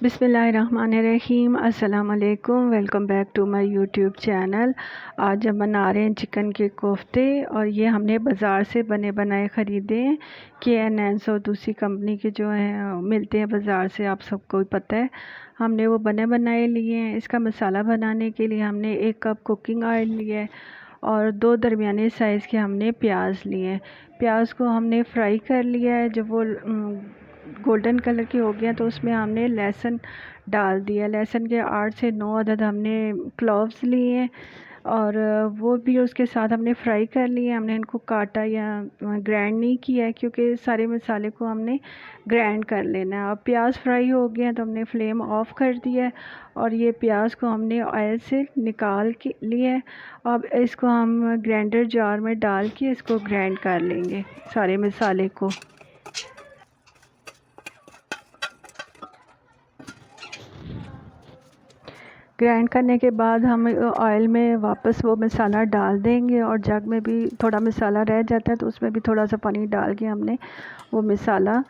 बिस्मिल्लाहिर्रहमानिर्रहीम। अस्सलाम वालेकुम। Welcome back to my YouTube channel. आज हम बना रहे हैं चिकन के कोफ्ते और ये हमने बाज़ार से बने बनाए ख़रीदे हैं। KNN और दूसरी कंपनी के जो हैं मिलते हैं बाज़ार से, आप सबको ही पता है। हमने वो बने बनाए लिए हैं। इसका मसाला बनाने के लिए हमने 1 कप कुकिंग ऑयल लिया है और 2 दरमियाने साइज़ के हमने प्याज लिए हैं। प्याज को हमने फ्राई कर लिया है। जब वो गोल्डन कलर के हो गया तो उसमें हमने लहसुन डाल दिया। लहसुन के 8 से 9 अदद हमने क्लोव्स लिए हैं और वो भी उसके साथ हमने फ्राई कर लिए। हमने इनको काटा या ग्राइंड नहीं किया है क्योंकि सारे मसाले को हमने ग्राइंड कर लेना है। अब प्याज फ्राई हो गया है तो हमने फ्लेम ऑफ़ कर दिया है और ये प्याज को हमने ऑयल से निकाल के लिया है। अब इसको हम ग्राइंडर जार में डाल के इसको ग्राइंड कर लेंगे सारे मसाले को। ग्राइंड करने के बाद हम ऑयल में वापस वो मसाला डाल देंगे और जग में भी थोड़ा मसाला रह जाता है तो उसमें भी थोड़ा सा पानी डाल के हमने वो मसाला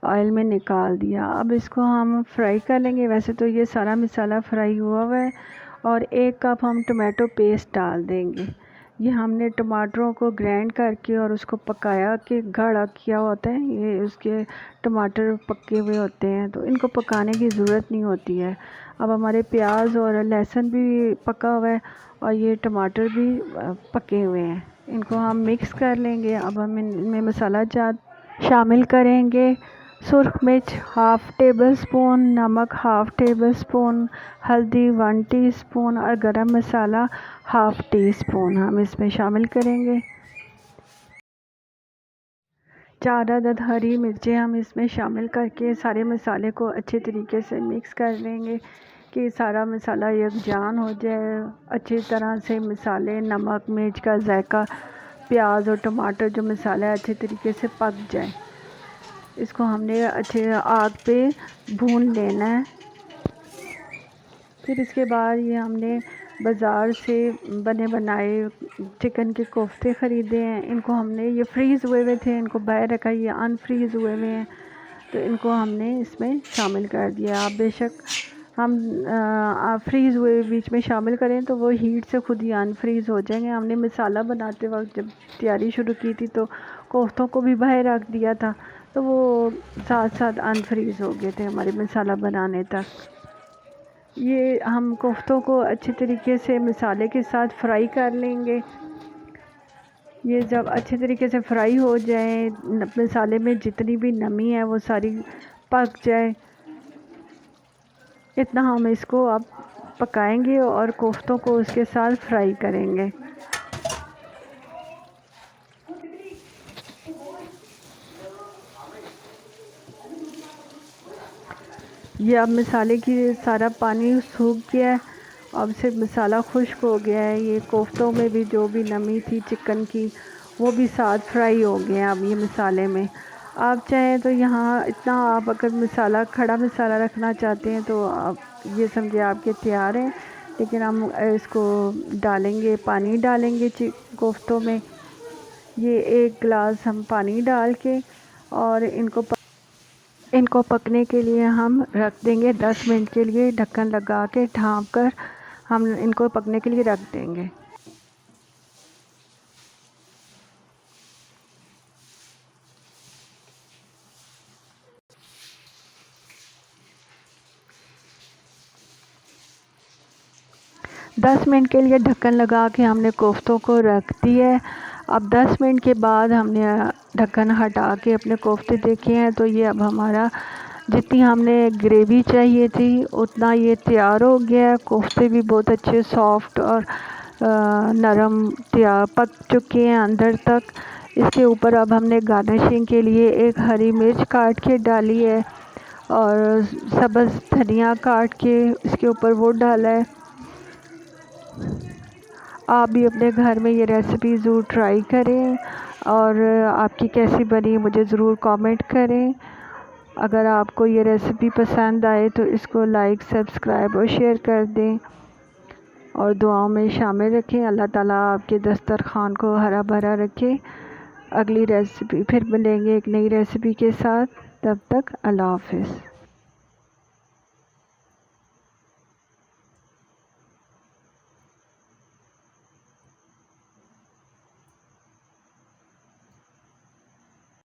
ऑयल में निकाल दिया। अब इसको हम फ्राई कर लेंगे। वैसे तो ये सारा मसाला फ्राई हुआ हुआ है और 1 कप हम टमाटो पेस्ट डाल देंगे। ये हमने टमाटरों को ग्राइंड करके और उसको पकाया कि गाढ़ा किया होता है। ये उसके टमाटर पके हुए होते हैं तो इनको पकाने की ज़रूरत नहीं होती है। अब हमारे प्याज और लहसुन भी पका हुआ है और ये टमाटर भी पके हुए हैं। इनको हम मिक्स कर लेंगे। अब हम इनमें मसाला जात शामिल करेंगे। सुर्ख मिर्च 1/2 टेबल स्पून, नमक 1/2 टेबल स्पून, हल्दी 1 टीस्पून और गरम मसाला 1/2 टीस्पून हम इसमें शामिल करेंगे। 4 अदद हरी मिर्चें हम इसमें शामिल करके सारे मसाले को अच्छे तरीके से मिक्स कर लेंगे कि सारा मसाला यकजान हो जाए। अच्छी तरह से मसाले, नमक, मिर्च का जायका, प्याज और टमाटर जो मसाला है अच्छे तरीके से पक जाए। इसको हमने अच्छे आग पे भून लेना है। फिर इसके बाद ये हमने बाज़ार से बने बनाए चिकन के कोफ्ते ख़रीदे हैं। इनको हमने, ये फ्रीज़ हुए हुए थे, इनको बाहर रखा, ये अनफ्रीज़ हुए हुए हैं तो इनको हमने इसमें शामिल कर दिया। आप बेशक हम फ्रीज़ हुए बीच में शामिल करें तो वो हीट से खुद ही अनफ्रीज़ हो जाएंगे। हमने मसाला बनाते वक्त जब तैयारी शुरू की थी तो कोफ्तों को भी बाहर रख दिया था तो वो साथ साथ अनफ्रीज़ हो गए थे हमारे मसाला बनाने तक। ये हम कोफ्तों को अच्छे तरीके से मसाले के साथ फ्राई कर लेंगे। ये जब अच्छे तरीके से फ्राई हो जाए, मसाले में जितनी भी नमी है वो सारी पक जाए, इतना हम इसको अब पकाएंगे और कोफ्तों को उसके साथ फ्राई करेंगे। ये अब मसाले की सारा पानी सूख गया है। अब से मसाला खुश्क हो गया है। ये कोफ्तों में भी जो भी नमी थी चिकन की वो भी साथ फ्राई हो गए हैं अब ये मसाले में। आप चाहें तो यहाँ इतना, आप अगर मसाला खड़ा मसाला रखना चाहते हैं तो आप ये समझिए आपके तैयार हैं। लेकिन हम इसको डालेंगे, पानी डालेंगे कोफ्तों में। ये 1 गिलास हम पानी डाल के और इनको पकने के लिए हम रख देंगे 10 मिनट के लिए। ढक्कन लगा के ढाँप कर हम इनको पकने के लिए रख देंगे। दस मिनट के लिए ढक्कन लगा के हमने कोफ्तों को रख दिया है। अब 10 मिनट के बाद हमने ढक्कन हटा के अपने कोफ्ते देखे हैं तो ये अब हमारा जितनी हमने ग्रेवी चाहिए थी उतना ये तैयार हो गया है। कोफ्ते भी बहुत अच्छे सॉफ्ट और नरम तैयार पक चुके हैं अंदर तक। इसके ऊपर अब हमने गार्निशिंग के लिए 1 हरी मिर्च काट के डाली है और सब्ज़ धनिया काट के इसके ऊपर वो डाला है। आप भी अपने घर में ये रेसिपी ज़रूर ट्राई करें और आपकी कैसी बनी मुझे ज़रूर कमेंट करें। अगर आपको ये रेसिपी पसंद आए तो इसको लाइक, सब्सक्राइब और शेयर कर दें और दुआओं में शामिल रखें। अल्लाह ताला आपके दस्तरखान को हरा भरा रखे। अगली रेसिपी फिर मिलेंगे एक नई रेसिपी के साथ। तब तक अल्लाह हाफ़िज़।